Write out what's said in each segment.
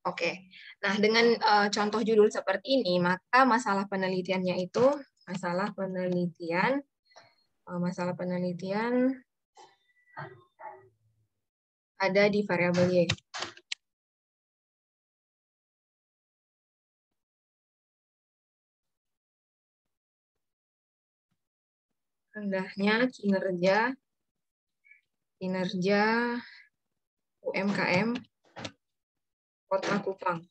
Oke. Nah, dengan contoh judul seperti ini, maka masalah penelitiannya itu masalah penelitian ada di variabel Y. Rendahnya kinerja UMKM Kota Kupang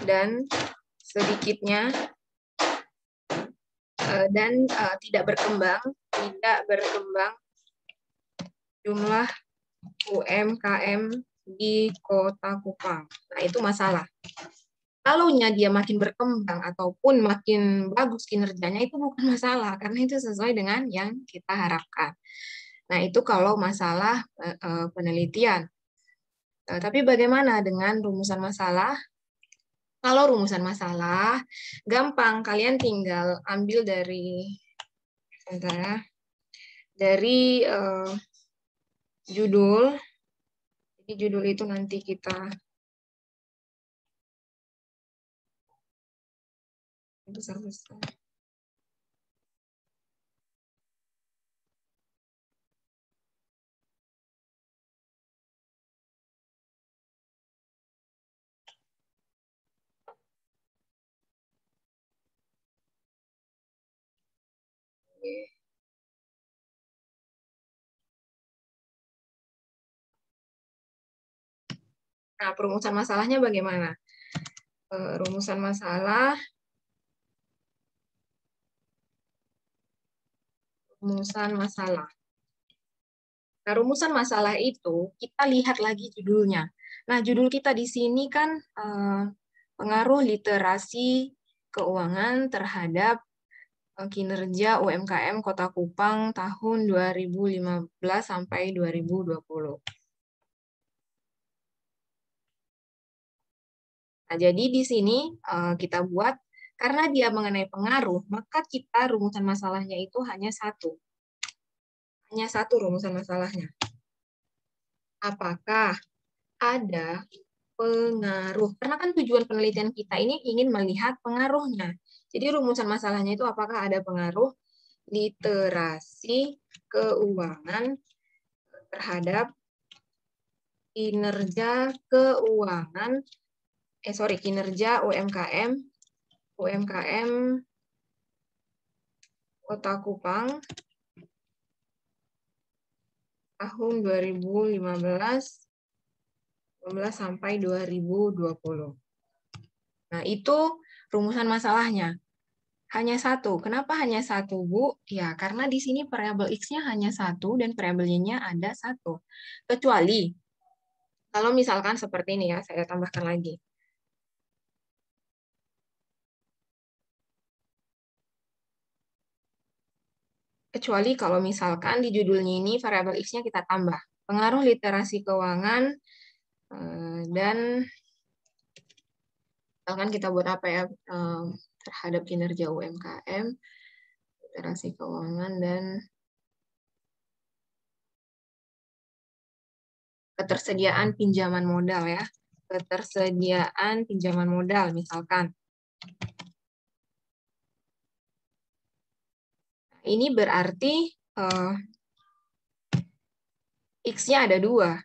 dan sedikitnya tidak berkembang jumlah UMKM di Kota Kupang. Nah, itu masalah. Kalau dia makin berkembang ataupun makin bagus kinerjanya itu bukan masalah, karena itu sesuai dengan yang kita harapkan. Nah, itu kalau masalah penelitian. Tapi bagaimana dengan rumusan masalah? Kalau rumusan masalah, gampang. Kalian tinggal ambil dari judul. Jadi judul itu nanti kita besar-besar. Nah, perumusan masalahnya bagaimana? Rumusan masalah Nah, rumusan masalah itu kita lihat lagi judulnya. Nah, judul kita di sini kan pengaruh literasi keuangan terhadap kinerja UMKM Kota Kupang tahun 2015 sampai 2020. Nah, jadi di sini kita buat, karena dia mengenai pengaruh, maka kita rumusan masalahnya itu hanya satu. Hanya satu rumusan masalahnya. Apakah ada pengaruh? Karena kan tujuan penelitian kita ini ingin melihat pengaruhnya. Jadi rumusan masalahnya itu apakah ada pengaruh literasi keuangan terhadap kinerja UMKM Kota Kupang tahun 2015 sampai 2020. Nah, itu rumusan masalahnya. Hanya satu. Kenapa hanya satu, Bu? Ya, karena di sini variabel X-nya hanya satu dan variabel Y-nya ada satu. Kecuali, kalau misalkan seperti ini ya, saya tambahkan lagi. Kecuali kalau misalkan di judulnya ini variabel X-nya kita tambah. Pengaruh literasi keuangan dan misalkan kita buat apa ya, terhadap kinerja UMKM, literasi keuangan dan ketersediaan pinjaman modal ya. Ketersediaan pinjaman modal misalkan. Ini berarti X-nya ada dua.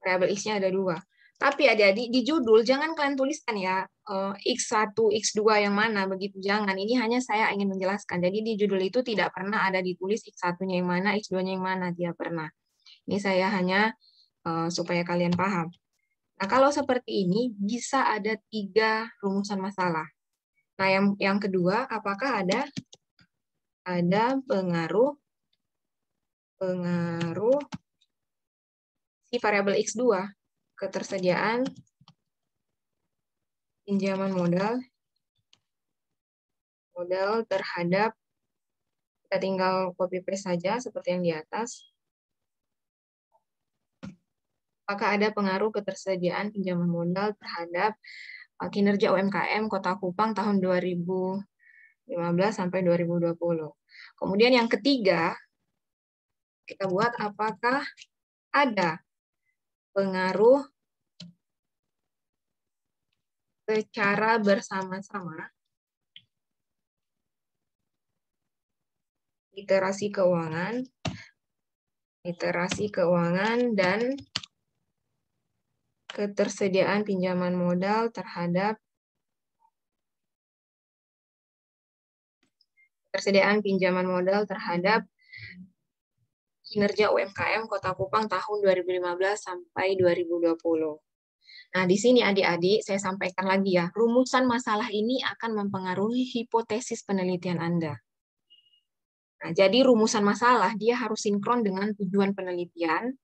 Variabel X-nya ada dua. Tapi adik-adik di judul jangan kalian tuliskan ya X1, X2 yang mana, begitu jangan. Ini hanya saya ingin menjelaskan. Jadi di judul itu tidak pernah ada ditulis X1-nya yang mana, X2-nya yang mana, tidak pernah. Ini saya hanya supaya kalian paham. Nah, kalau seperti ini bisa ada 3 rumusan masalah. Nah, yang kedua, apakah ada pengaruh si variabel X2, ketersediaan pinjaman modal terhadap, kita tinggal copy paste saja seperti yang di atas. Apakah ada pengaruh ketersediaan pinjaman modal terhadap kinerja UMKM Kota Kupang tahun 2015 sampai 2020. Kemudian yang ketiga, kita buat apakah ada pengaruh secara bersama-sama. Literasi keuangan dan ketersediaan pinjaman modal terhadap kinerja UMKM Kota Kupang tahun 2015 sampai 2020. Nah, di sini adik-adik saya sampaikan lagi ya, rumusan masalah ini akan mempengaruhi hipotesis penelitian Anda. Nah, jadi rumusan masalah dia harus sinkron dengan tujuan penelitian,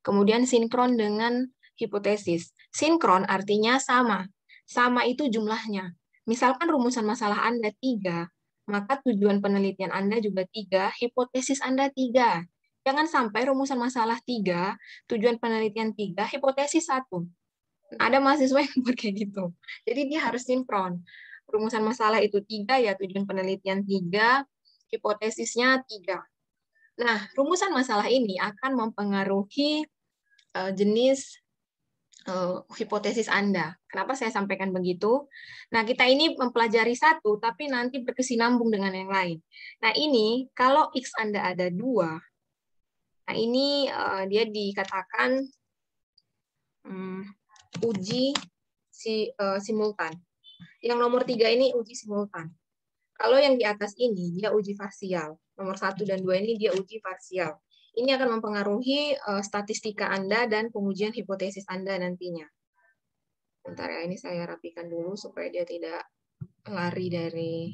kemudian sinkron dengan hipotesis. Sinkron artinya sama. Sama itu jumlahnya. Misalkan rumusan masalah Anda 3, maka tujuan penelitian Anda juga 3, hipotesis Anda 3. Jangan sampai rumusan masalah 3, tujuan penelitian 3, hipotesis 1. Ada mahasiswa yang buat kayak gitu. Jadi dia harus sinkron. Rumusan masalah itu 3, ya tujuan penelitian 3, hipotesisnya 3. Nah, rumusan masalah ini akan mempengaruhi jenis hipotesis Anda. Kenapa saya sampaikan begitu? Nah, kita ini mempelajari satu, tapi nanti berkesinambung dengan yang lain. Nah, ini kalau X Anda ada 2, nah ini dia dikatakan uji simultan. Yang nomor 3 ini uji simultan. Kalau yang di atas ini, dia uji parsial. Nomor 1 dan 2 ini dia uji parsial. Ini akan mempengaruhi statistika Anda dan pengujian hipotesis Anda nantinya. Bentar ya, ini saya rapikan dulu supaya dia tidak lari dari...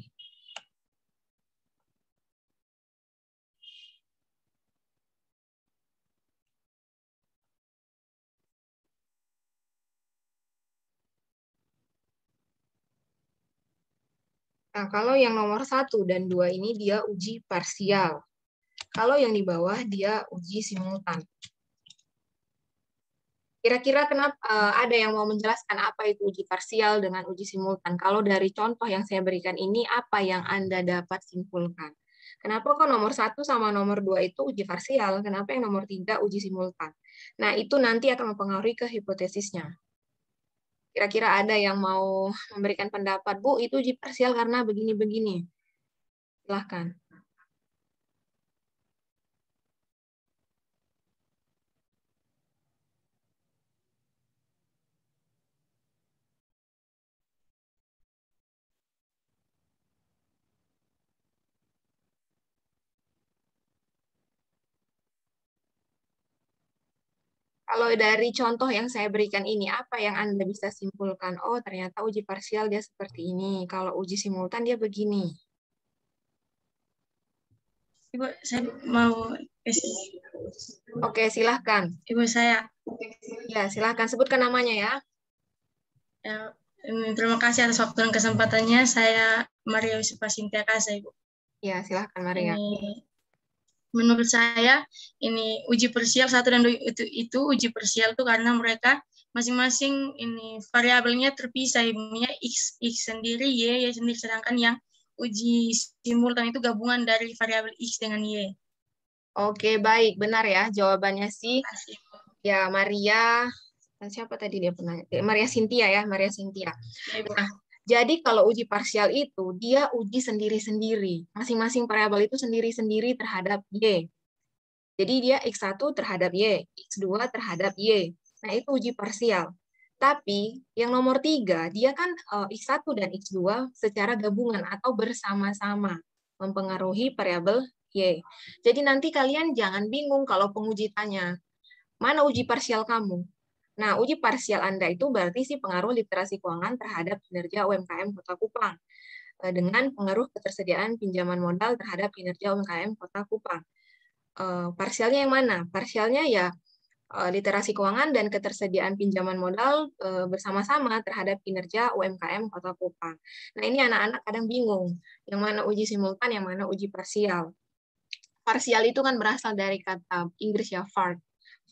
Nah, kalau yang nomor 1 dan 2 ini dia uji parsial. Kalau yang di bawah dia uji simultan. Kira-kira kenapa ada yang mau menjelaskan apa itu uji parsial dengan uji simultan? Kalau dari contoh yang saya berikan ini, apa yang Anda dapat simpulkan? Kenapa kok nomor 1 sama nomor 2 itu uji parsial? Kenapa yang nomor 3 uji simultan? Nah, itu nanti akan mempengaruhi ke hipotesisnya. Kira-kira ada yang mau memberikan pendapat, Bu, itu uji parsial karena begini-begini. Silahkan. Kalau dari contoh yang saya berikan ini, apa yang Anda bisa simpulkan? Oh, ternyata uji parsial dia seperti ini. Kalau uji simultan dia begini. Ibu, saya mau... Oke, silahkan. Ibu saya. Ya, silahkan sebutkan namanya ya. Ya, terima kasih atas waktu dan kesempatannya. Saya Maria Yusufa Sintia Kasa, Ibu. Ya, silahkan Maria. Menurut saya ini uji parsial 1 dan 2 itu uji parsial itu karena mereka masing-masing ini variabelnya terpisah, ibunya x sendiri, y sendiri, sedangkan yang uji simultan itu gabungan dari variabel x dengan y. Oke, baik, benar ya jawabannya sih. Ya, Maria, siapa tadi dia penanya? Maria Sintia ya, Maria Sintia. Nah, jadi kalau uji parsial itu dia uji sendiri-sendiri. Masing-masing variabel itu sendiri-sendiri terhadap y. Jadi dia X1 terhadap Y, X2 terhadap Y. Nah, itu uji parsial. Tapi yang nomor 3, dia kan X1 dan X2 secara gabungan atau bersama-sama mempengaruhi variabel Y. Jadi nanti kalian jangan bingung kalau penguji tanya, mana uji parsial kamu? Nah, uji parsial Anda itu berarti sih pengaruh literasi keuangan terhadap kinerja UMKM Kota Kupang dengan pengaruh ketersediaan pinjaman modal terhadap kinerja UMKM Kota Kupang. Parsialnya yang mana? Parsialnya ya literasi keuangan dan ketersediaan pinjaman modal bersama-sama terhadap kinerja UMKM Kota Kupang. Nah, ini anak-anak kadang bingung, yang mana uji simultan, yang mana uji parsial. Parsial itu kan berasal dari kata Inggris ya, part.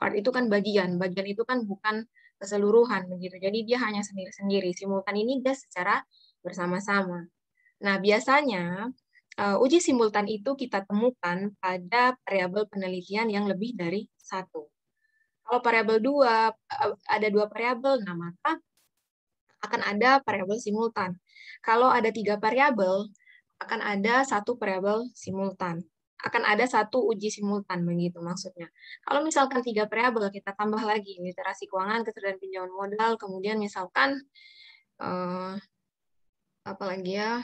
Part itu kan bagian itu kan bukan keseluruhan begitu. Jadi dia hanya sendiri-sendiri. Simultan ini dia secara bersama-sama. Nah, biasanya uji simultan itu kita temukan pada variabel penelitian yang lebih dari 1. Kalau variabel 2, ada 2 variabel, nah maka akan ada variabel simultan. Kalau ada 3 variabel, akan ada 1 variabel simultan. Akan ada 1 uji simultan, begitu maksudnya. Kalau misalkan 3 variabel, kita tambah lagi literasi keuangan, ketersediaan pinjaman modal, kemudian misalkan apa lagi ya?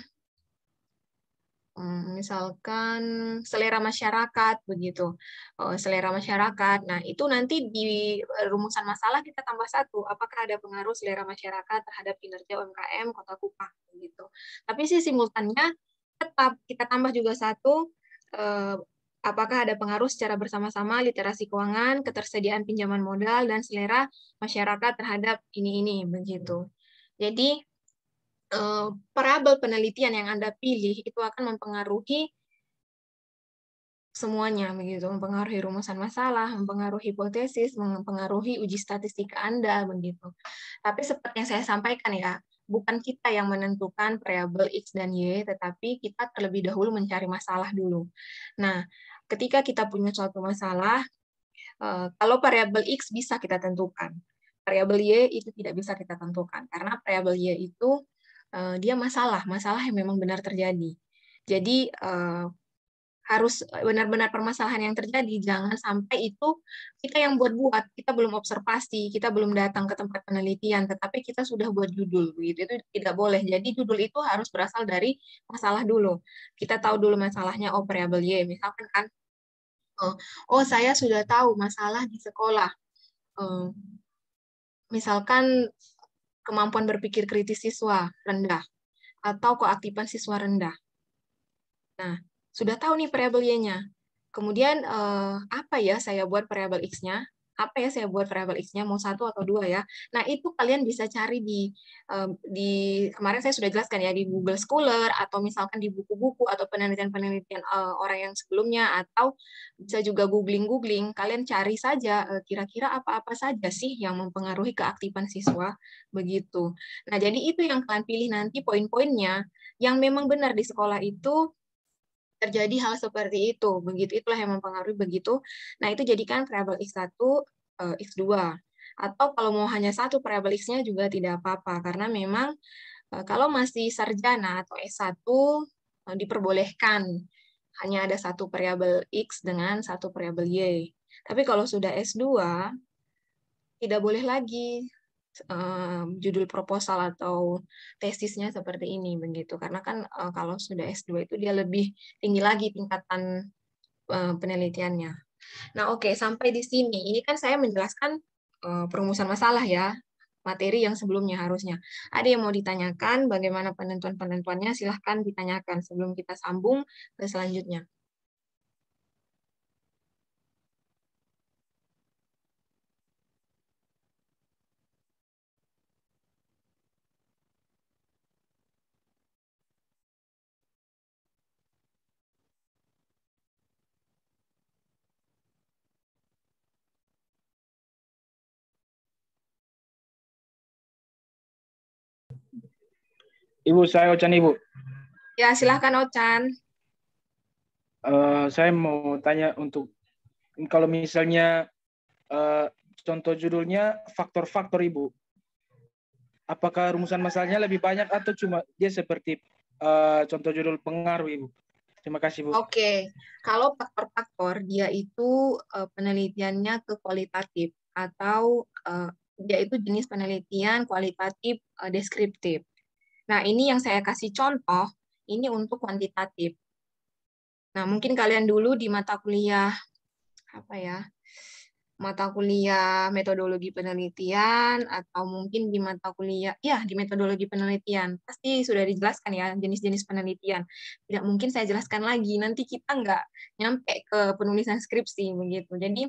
Misalkan selera masyarakat, begitu. Selera masyarakat. Nah, itu nanti di rumusan masalah kita tambah 1. Apakah ada pengaruh selera masyarakat terhadap kinerja UMKM Kota Kupang, begitu. Tapi sih simultannya tetap kita tambah juga 1. Apakah ada pengaruh secara bersama-sama literasi keuangan, ketersediaan pinjaman modal, dan selera masyarakat terhadap ini, begitu. Jadi, variabel penelitian yang Anda pilih itu akan mempengaruhi semuanya, begitu, mempengaruhi rumusan masalah, mempengaruhi hipotesis, mempengaruhi uji statistika Anda, begitu. Tapi seperti yang saya sampaikan ya, bukan kita yang menentukan variabel X dan Y, tetapi kita terlebih dahulu mencari masalah dulu. Nah, ketika kita punya suatu masalah, kalau variabel X bisa kita tentukan, variabel Y itu tidak bisa kita tentukan, karena variabel Y itu dia masalah yang memang benar terjadi. Jadi harus benar-benar permasalahan yang terjadi, jangan sampai itu kita yang buat-buat, kita belum observasi, kita belum datang ke tempat penelitian, tetapi kita sudah buat judul, begitu. Itu tidak boleh. Jadi judul itu harus berasal dari masalah dulu. Kita tahu dulu masalahnya, variabel Y, misalkan kan, saya sudah tahu masalah di sekolah. Misalkan kemampuan berpikir kritis siswa rendah, atau keaktifan siswa rendah. Nah, sudah tahu nih variabel Y-nya. Kemudian, apa ya saya buat variabel X-nya? Apa ya saya buat variabel X-nya? Mau 1 atau 2 ya? Nah, itu kalian bisa cari di kemarin saya sudah jelaskan ya, di Google Scholar, atau misalkan di buku-buku, atau penelitian-penelitian orang yang sebelumnya, atau bisa juga googling-googling. Kalian cari saja, kira-kira apa-apa saja sih yang mempengaruhi keaktifan siswa, begitu. Nah, jadi itu yang kalian pilih nanti poin-poinnya, yang memang benar di sekolah itu terjadi hal seperti itu, begitu, itulah yang mempengaruhi begitu. Nah, itu jadikan variabel X1, X2. Atau kalau mau hanya 1 variabel X-nya juga tidak apa-apa, karena memang kalau masih sarjana atau S1 diperbolehkan hanya ada 1 variabel X dengan 1 variabel Y. Tapi kalau sudah S2, tidak boleh lagi judul proposal atau tesisnya seperti ini, begitu, karena kan kalau sudah S2 itu dia lebih tinggi lagi tingkatan penelitiannya. Nah, oke, sampai di sini ini kan saya menjelaskan perumusan masalah ya, materi yang sebelumnya harusnya. Ada yang mau ditanyakan bagaimana penentuan-penentuannya, silahkan ditanyakan sebelum kita sambung ke selanjutnya. Ibu, saya Ocan, Ibu. Ya, silahkan Ocan. Saya mau tanya untuk kalau misalnya contoh judulnya faktor-faktor, Ibu. Apakah rumusan masalahnya lebih banyak atau cuma dia seperti contoh judul pengaruh, Ibu? Terima kasih, Bu. Oke, kalau faktor-faktor dia itu penelitiannya ke kualitatif, atau dia itu jenis penelitian kualitatif deskriptif. Nah, ini yang saya kasih contoh, ini untuk kuantitatif. Nah, mungkin kalian dulu di mata kuliah mata kuliah metodologi penelitian, atau mungkin di mata kuliah di metodologi penelitian pasti sudah dijelaskan ya jenis-jenis penelitian. Tidak mungkin saya jelaskan lagi, nanti kita nggak nyampe ke penulisan skripsi, begitu. Jadi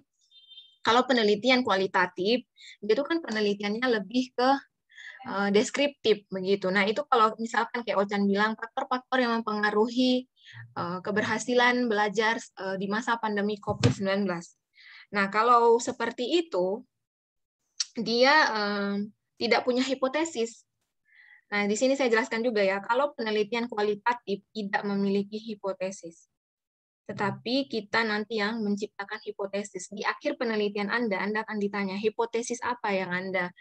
kalau penelitian kualitatif itu kan penelitiannya lebih ke deskriptif, begitu. Nah, itu kalau misalkan kayak Ocan bilang faktor-faktor yang mempengaruhi keberhasilan belajar di masa pandemi COVID-19. Nah, kalau seperti itu, dia tidak punya hipotesis. Nah, di sini saya jelaskan juga ya, kalau penelitian kualitatif tidak memiliki hipotesis. Tetapi kita nanti yang menciptakan hipotesis. Di akhir penelitian Anda akan ditanya, hipotesis apa yang Anda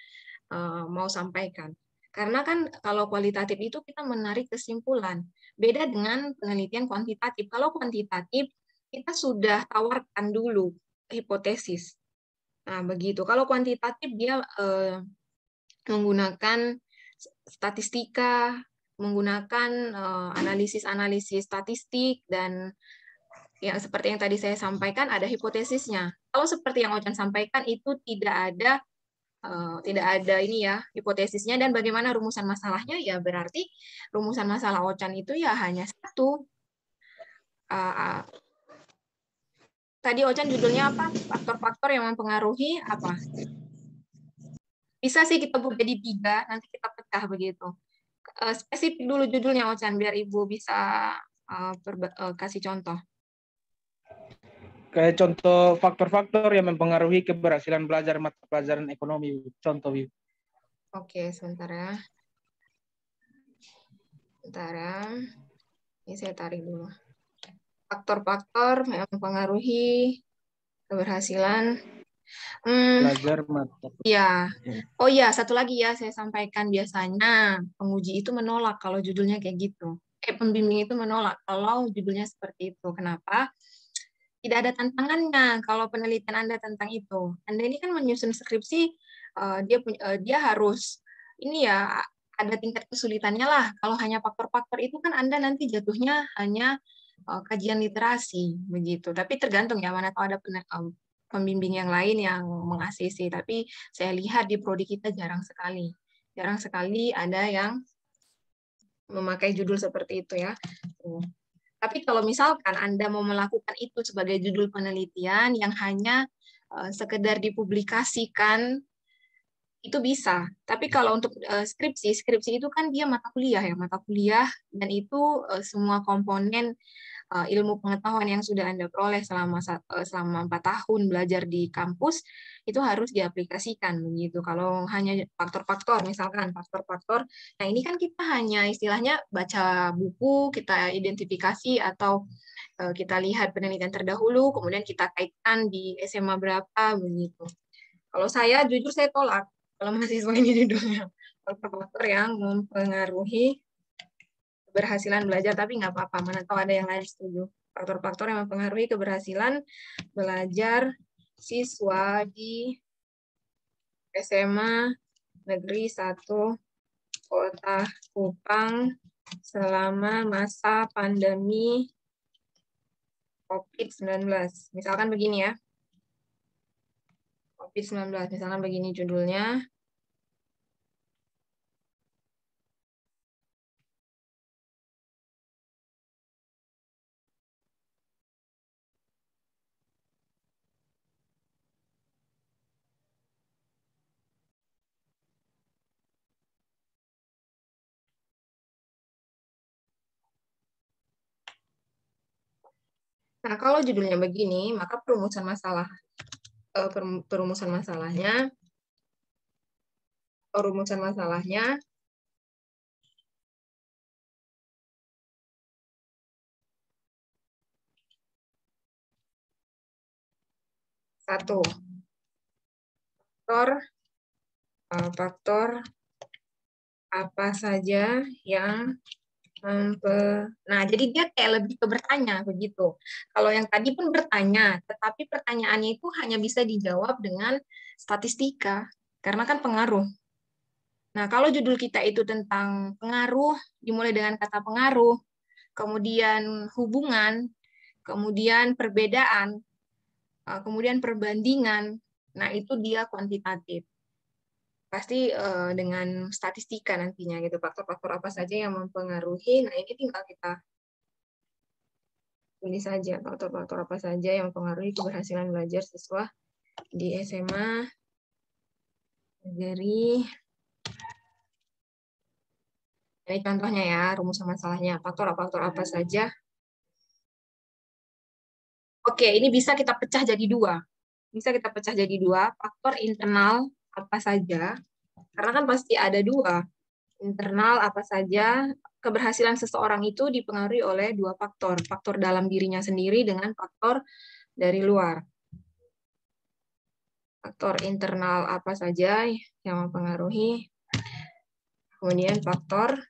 mau sampaikan. Karena kan kalau kualitatif itu kita menarik kesimpulan. Beda dengan penelitian kuantitatif. Kalau kuantitatif, kita sudah tawarkan dulu hipotesis. Nah, begitu. Kalau kuantitatif, dia menggunakan statistika, menggunakan analisis-analisis statistik, dan yang seperti yang tadi saya sampaikan, ada hipotesisnya. Kalau seperti yang Ocan sampaikan, itu tidak ada ini ya hipotesisnya, dan bagaimana rumusan masalahnya, ya berarti rumusan masalah Ocan itu ya hanya satu. Tadi Ocan judulnya apa? Faktor-faktor yang mempengaruhi apa? Bisa sih kita buat jadi 3, nanti kita pecah begitu. Spesifik dulu judulnya Ocan biar Ibu bisa kasih contoh. Kayak contoh faktor-faktor yang mempengaruhi keberhasilan belajar mata pelajaran ekonomi. Contoh, Ibu. Oke, sebentar ya. Sebentar ya. Ini saya tarik dulu. Faktor-faktor yang mempengaruhi keberhasilan. Belajar mata. Ya. Oh ya, satu lagi ya saya sampaikan, biasanya penguji itu menolak kalau judulnya kayak gitu. Pembimbing itu menolak kalau judulnya seperti itu. Kenapa? Tidak ada tantangannya kalau penelitian Anda tentang itu. Anda ini kan menyusun skripsi, dia harus ini ya, ada tingkat kesulitannya lah. Kalau hanya faktor-faktor itu kan Anda nanti jatuhnya hanya kajian literasi begitu. Tapi tergantung ya, mana tahu ada pembimbing yang lain yang meng-ACC. Tapi saya lihat di prodi kita jarang sekali ada yang memakai judul seperti itu ya. Tapi kalau misalkan Anda mau melakukan itu sebagai judul penelitian yang hanya sekedar dipublikasikan, itu bisa. Tapi kalau untuk skripsi itu kan dia mata kuliah, dan itu semua komponen ilmu pengetahuan yang sudah Anda peroleh selama 4 tahun belajar di kampus, itu harus diaplikasikan begitu. Kalau hanya faktor-faktor, misalkan faktor-faktor, nah ini kan kita hanya istilahnya baca buku, kita identifikasi atau kita lihat penelitian terdahulu, kemudian kita kaitkan di SMA berapa begitu. Kalau saya jujur saya tolak kalau mahasiswa ini judulnya faktor-faktor yang mempengaruhi keberhasilan belajar, tapi nggak apa-apa, mana tahu ada yang lain setuju. Faktor-faktor yang mempengaruhi keberhasilan belajar siswa di SMA Negeri 1 Kota Kupang selama masa pandemi COVID-19. Misalkan begini ya. COVID-19, misalkan begini judulnya. Nah, kalau judulnya begini, maka perumusan masalahnya satu, faktor apa saja yang nah, jadi dia kayak lebih ke bertanya begitu. Kalau yang tadi pun bertanya, tetapi pertanyaannya itu hanya bisa dijawab dengan statistika, karena kan pengaruh. Nah, kalau judul kita itu tentang pengaruh, dimulai dengan kata pengaruh, kemudian hubungan, kemudian perbedaan, kemudian perbandingan, nah itu dia kuantitatif. Pasti dengan statistika nantinya gitu, faktor-faktor apa saja yang mempengaruhi. Nah, ini tinggal kita tulis saja faktor-faktor apa saja yang mempengaruhi keberhasilan belajar siswa di SMA Negeri. Ini contohnya ya, rumusan masalahnya. Faktor-faktor apa saja. Oke, ini bisa kita pecah jadi 2. Bisa kita pecah jadi 2. Faktor internal apa saja. Karena kan pasti ada 2. Internal apa saja, keberhasilan seseorang itu dipengaruhi oleh 2 faktor. Faktor dalam dirinya sendiri dengan faktor dari luar. Faktor internal apa saja yang mempengaruhi kemudian faktor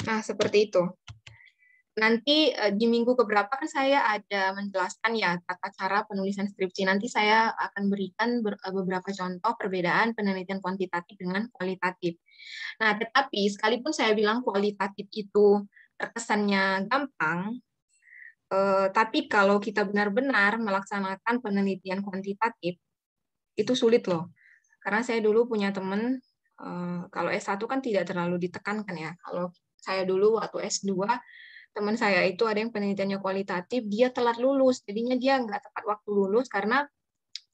nah seperti itu. Nanti di minggu keberapa kan saya ada menjelaskan ya tata cara penulisan skripsi. Nanti saya akan berikan beberapa contoh perbedaan penelitian kuantitatif dengan kualitatif. Nah, tetapi sekalipun saya bilang kualitatif itu terkesannya gampang, tapi kalau kita benar-benar melaksanakan penelitian kuantitatif, itu sulit loh. Karena saya dulu punya teman, kalau S1 kan tidak terlalu ditekankan ya. Kalau saya dulu waktu S2, teman saya itu ada yang penelitiannya kualitatif, dia telat lulus, jadinya dia nggak tepat waktu lulus karena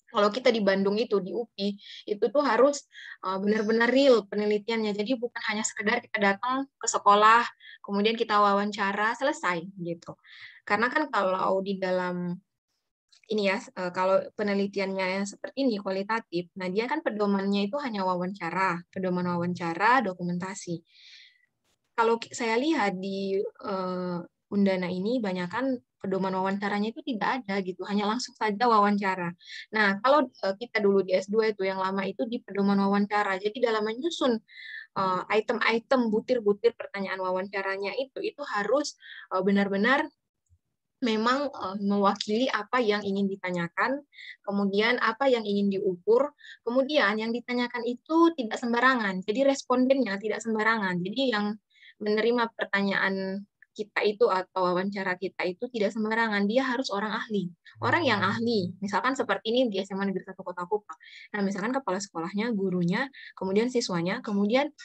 kalau kita di Bandung itu, di UPI, itu tuh harus benar-benar real penelitiannya. Jadi bukan hanya sekedar kita datang ke sekolah, kemudian kita wawancara, selesai gitu. Karena kan kalau di dalam ini ya, kalau penelitiannya seperti ini, kualitatif, nah dia kan pedomannya itu hanya wawancara, pedoman wawancara, dokumentasi. Kalau saya lihat di Undana ini banyakkan pedoman wawancaranya itu tidak ada gitu, hanya langsung saja wawancara. Nah, kalau kita dulu di S2 itu yang lama itu di pedoman wawancara. Jadi dalam menyusun item-item butir-butir pertanyaan wawancaranya itu harus benar-benar memang mewakili apa yang ingin ditanyakan, kemudian apa yang ingin diukur, kemudian yang ditanyakan itu tidak sembarangan. Jadi respondennya tidak sembarangan. Jadi yang menerima pertanyaan kita itu atau wawancara kita itu tidak sembarangan, dia harus orang ahli. Orang yang ahli, misalkan seperti ini di SMA Negeri 1 Kota Kupang. Nah, misalkan kepala sekolahnya, gurunya, kemudian siswanya, kemudian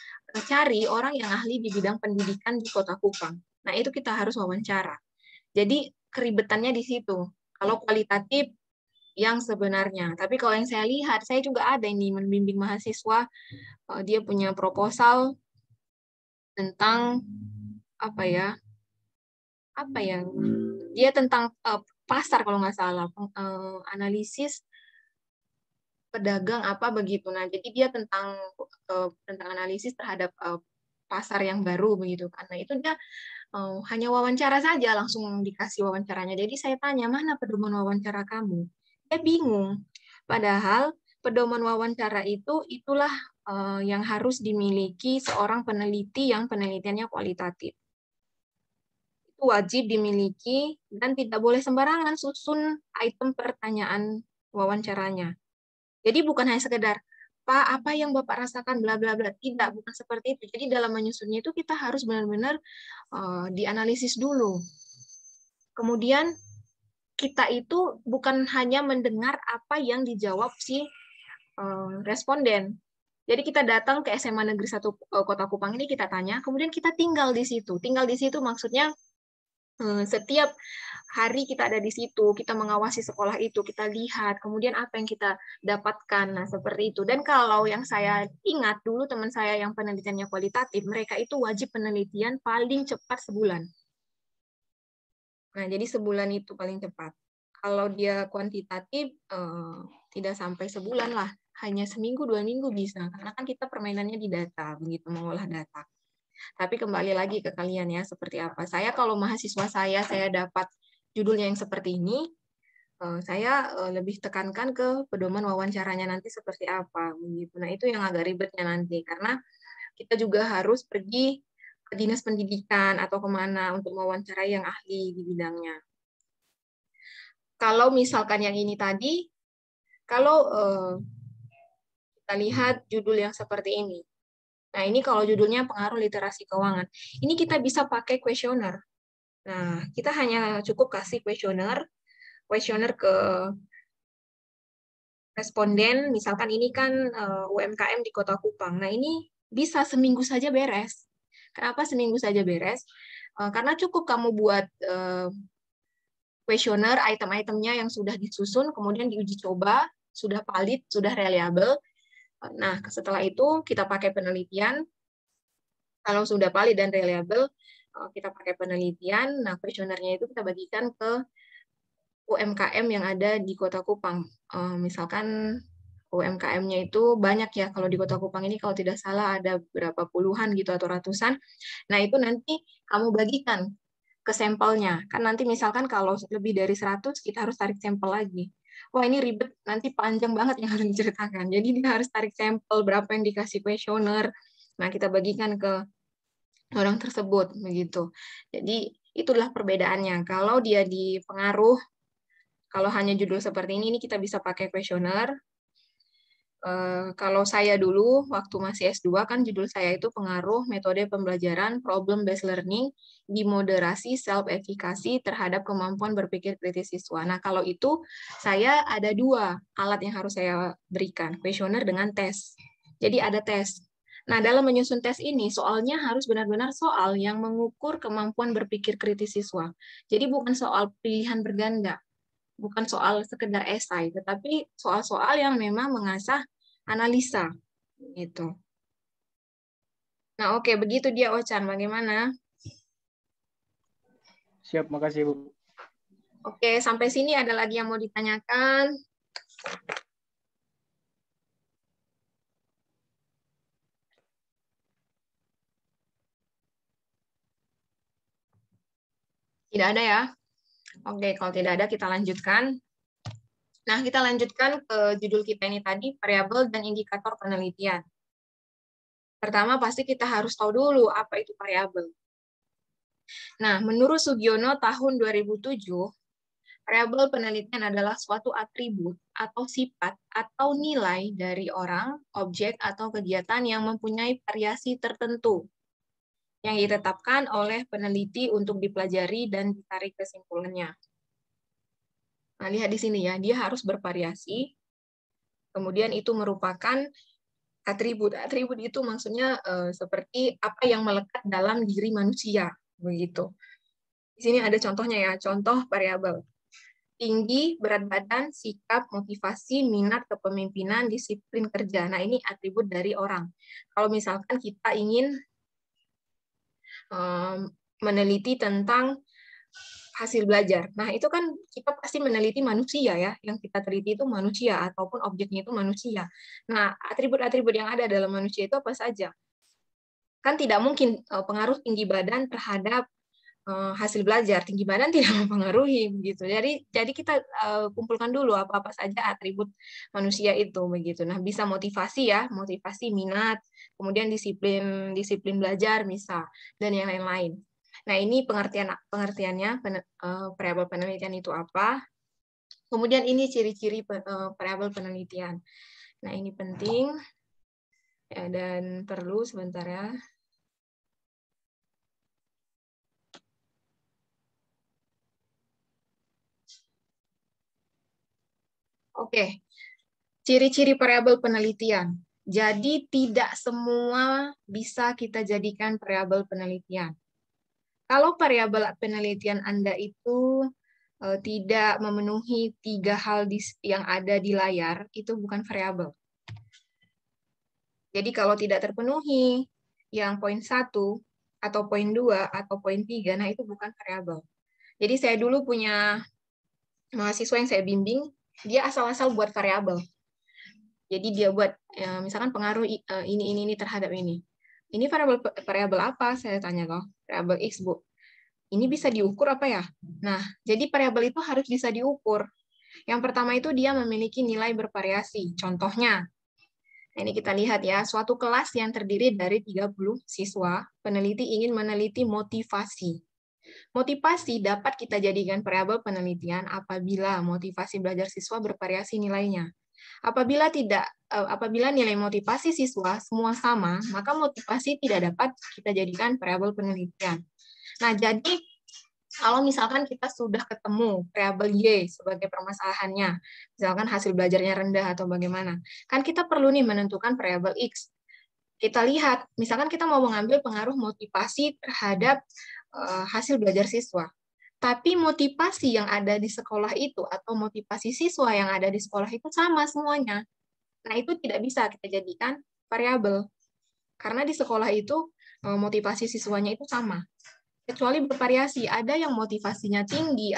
cari orang yang ahli di bidang pendidikan di Kota Kupang. Nah, itu kita harus wawancara. Jadi keribetannya di situ. Kalau kualitatif yang sebenarnya. Tapi kalau yang saya lihat, saya juga ada ini membimbing mahasiswa, dia punya proposal tentang apa ya? Dia tentang pasar kalau nggak salah, analisis pedagang apa begitu. Nah, jadi dia tentang analisis terhadap pasar yang baru begitu. Karena itu dia hanya wawancara saja langsung dikasih wawancaranya. Jadi saya tanya, mana pedoman wawancara kamu? Dia bingung. Padahal pedoman wawancara itulah yang harus dimiliki seorang peneliti yang penelitiannya kualitatif. Wajib dimiliki dan tidak boleh sembarangan susun item pertanyaan wawancaranya. Jadi bukan hanya sekedar, Pak, apa yang Bapak rasakan, bla bla bla. Tidak, bukan seperti itu. Jadi dalam menyusunnya itu kita harus benar-benar dianalisis dulu. Kemudian kita itu bukan hanya mendengar apa yang dijawab si responden. Jadi kita datang ke SMA Negeri 1 Kota Kupang ini, kita tanya, kemudian kita tinggal di situ. Tinggal di situ maksudnya setiap hari kita ada di situ, kita mengawasi sekolah itu, kita lihat, kemudian apa yang kita dapatkan, nah seperti itu. Dan kalau yang saya ingat dulu teman saya yang penelitiannya kualitatif, mereka itu wajib penelitian paling cepat sebulan. Nah, jadi sebulan itu paling cepat. Kalau dia kuantitatif, tidak sampai sebulan lah, hanya seminggu, 2 minggu bisa, karena kan kita permainannya di data, begitu mengolah data. Tapi kembali lagi ke kalian ya, seperti apa. Saya kalau mahasiswa saya dapat judulnya yang seperti ini, saya lebih tekankan ke pedoman wawancaranya nanti seperti apa. Begitu. Nah, itu yang agak ribetnya nanti, karena kita juga harus pergi ke dinas pendidikan atau kemana untuk mewawancarai yang ahli di bidangnya. Kalau misalkan yang ini tadi, kalau kita lihat judul yang seperti ini, nah, ini kalau judulnya pengaruh literasi keuangan. Ini kita bisa pakai kuesioner. Nah, kita hanya cukup kasih kuesioner ke responden. Misalkan ini kan UMKM di Kota Kupang. Nah, ini bisa seminggu saja beres. Kenapa seminggu saja beres? Karena cukup kamu buat kuesioner, item-itemnya yang sudah disusun, kemudian diuji coba, sudah valid, sudah reliable. Nah, setelah itu kita pakai penelitian. Kalau sudah valid dan reliable, kita pakai penelitian. Nah, kuesionernya itu kita bagikan ke UMKM yang ada di Kota Kupang. Misalkan UMKM-nya itu banyak ya, kalau di Kota Kupang ini kalau tidak salah ada berapa puluhan gitu atau ratusan. Nah, itu nanti kamu bagikan ke sampelnya. Kan nanti misalkan kalau lebih dari 100, kita harus tarik sampel lagi. Wah, ini ribet, nanti panjang banget yang harus diceritakan. Jadi dia harus tarik sampel, berapa yang dikasih kuesioner. Nah, kita bagikan ke orang tersebut, begitu. Jadi, itulah perbedaannya. Kalau dia di pengaruh, kalau hanya judul seperti ini kita bisa pakai kuesioner. Kalau saya dulu, waktu masih S2, kan judul saya itu pengaruh metode pembelajaran problem-based learning di moderasi self-efikasi terhadap kemampuan berpikir kritis siswa. Nah, kalau itu, saya ada 2 alat yang harus saya berikan, kuesioner dengan tes. Jadi ada tes. Nah, dalam menyusun tes ini, soalnya harus benar-benar soal yang mengukur kemampuan berpikir kritis siswa. Jadi bukan soal pilihan berganda, bukan soal sekedar esai, tetapi soal-soal yang memang mengasah analisa gitu. Nah, oke, begitu dia Ochan, bagaimana? Siap, makasih Bu. Oke, sampai sini ada lagi yang mau ditanyakan? Tidak ada ya? Oke, kalau tidak ada kita lanjutkan. Nah, kita lanjutkan ke judul kita ini tadi, variabel dan indikator penelitian. Pertama, pasti kita harus tahu dulu apa itu variabel. Nah, menurut Sugiono tahun 2007, variabel penelitian adalah suatu atribut atau sifat atau nilai dari orang, objek, atau kegiatan yang mempunyai variasi tertentu yang ditetapkan oleh peneliti untuk dipelajari dan ditarik kesimpulannya. Nah, lihat di sini ya, dia harus bervariasi. Kemudian itu merupakan atribut. Atribut itu maksudnya seperti apa yang melekat dalam diri manusia, begitu. Di sini ada contohnya ya, contoh variabel. Tinggi, berat badan, sikap, motivasi, minat, kepemimpinan, disiplin kerja. Nah, ini atribut dari orang. Kalau misalkan kita ingin meneliti tentang hasil belajar. Nah, itu kan kita pasti meneliti manusia ya, yang kita teliti itu manusia ataupun objeknya itu manusia. Nah, atribut-atribut yang ada dalam manusia itu apa saja? Kan tidak mungkin pengaruh tinggi badan terhadap hasil belajar. Tinggi badan tidak mempengaruhi begitu. Jadi kita kumpulkan dulu apa-apa saja atribut manusia itu begitu. Nah, bisa motivasi ya, motivasi, minat, kemudian disiplin belajar misal, dan yang lain-lain. Nah, ini pengertiannya variabel penelitian itu apa. Kemudian ini ciri-ciri variabel penelitian. Nah, ini penting ya, dan perlu sebentar ya. Oke, ciri-ciri variabel penelitian. Jadi tidak semua bisa kita jadikan variabel penelitian. Kalau variabel penelitian Anda itu tidak memenuhi 3 hal yang ada di layar, itu bukan variabel. Jadi kalau tidak terpenuhi yang poin 1 atau poin 2 atau poin 3, nah itu bukan variabel. Jadi saya dulu punya mahasiswa yang saya bimbing, dia asal-asal buat variabel. Jadi dia buat misalkan pengaruh ini terhadap ini. Ini variabel apa? Saya tanya loh. Variabel X, Bu. Ini bisa diukur apa ya? Nah, jadi variabel itu harus bisa diukur. Yang pertama itu dia memiliki nilai bervariasi. Contohnya, ini kita lihat ya, suatu kelas yang terdiri dari 30 siswa, peneliti ingin meneliti motivasi. Motivasi dapat kita jadikan variabel penelitian apabila motivasi belajar siswa bervariasi nilainya. Apabila nilai motivasi siswa semua sama, maka motivasi tidak dapat kita jadikan variabel penelitian. Nah, jadi kalau misalkan kita sudah ketemu variabel Y sebagai permasalahannya, misalkan hasil belajarnya rendah atau bagaimana, kan kita perlu nih menentukan variabel X. Kita lihat, misalkan kita mau mengambil pengaruh motivasi terhadap hasil belajar siswa. Tapi motivasi yang ada di sekolah itu atau motivasi siswa yang ada di sekolah itu sama semuanya. Nah, itu tidak bisa kita jadikan variabel. Karena di sekolah itu motivasi siswanya itu sama. Kecuali bervariasi, ada yang motivasinya tinggi,